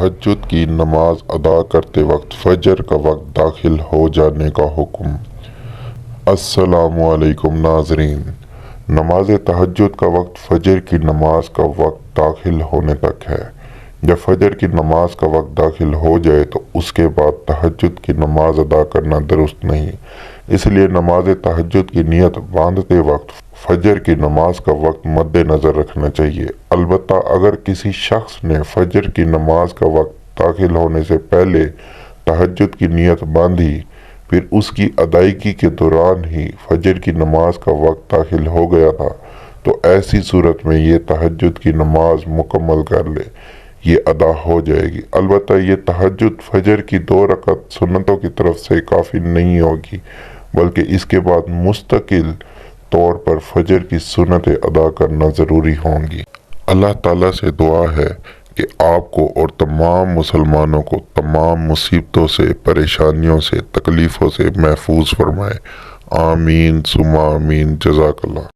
تہجد کی نماز ادا کرتے وقت فجر کا وقت داخل ہو جانے کا حکم۔ السلام علیکم ناظرین، نماز تہجد کا وقت فجر کی نماز کا وقت داخل ہونے تک ہے۔ جب فجر کی نماز کا وقت داخل ہو جائے تو اس کے بعد تہجد کی نماز ادا کرنا درست نہیں، اس لیے نماز تہجد کی نیت باندھتے وقت فجر کی نماز کا وقت مد نظر رکھنا چاہیے۔ البتہ اگر کسی شخص نے فجر کی نماز کا وقت داخل ہونے سے پہلے تہجد کی نیت باندھی، پھر اس کی ادائیگی کے دوران ہی فجر کی نماز کا وقت داخل ہو گیا تھا، تو ایسی صورت میں یہ تہجد کی نماز مکمل کر لے، یہ ادا ہو جائے گی۔ البتہ یہ تہجد فجر کی 2 رکعت سنتوں کی طرف سے کافی نہیں ہوگی، بلکہ اس کے بعد مستقل طور پر فجر کی سنتیں ادا کرنا ضروری ہوں گی۔ اللہ تعالیٰ سے دعا ہے کہ آپ کو اور تمام مسلمانوں کو تمام مصیبتوں سے، پریشانیوں سے، تکلیفوں سے محفوظ فرمائے۔ آمین ثم آمین۔ جزاک اللہ۔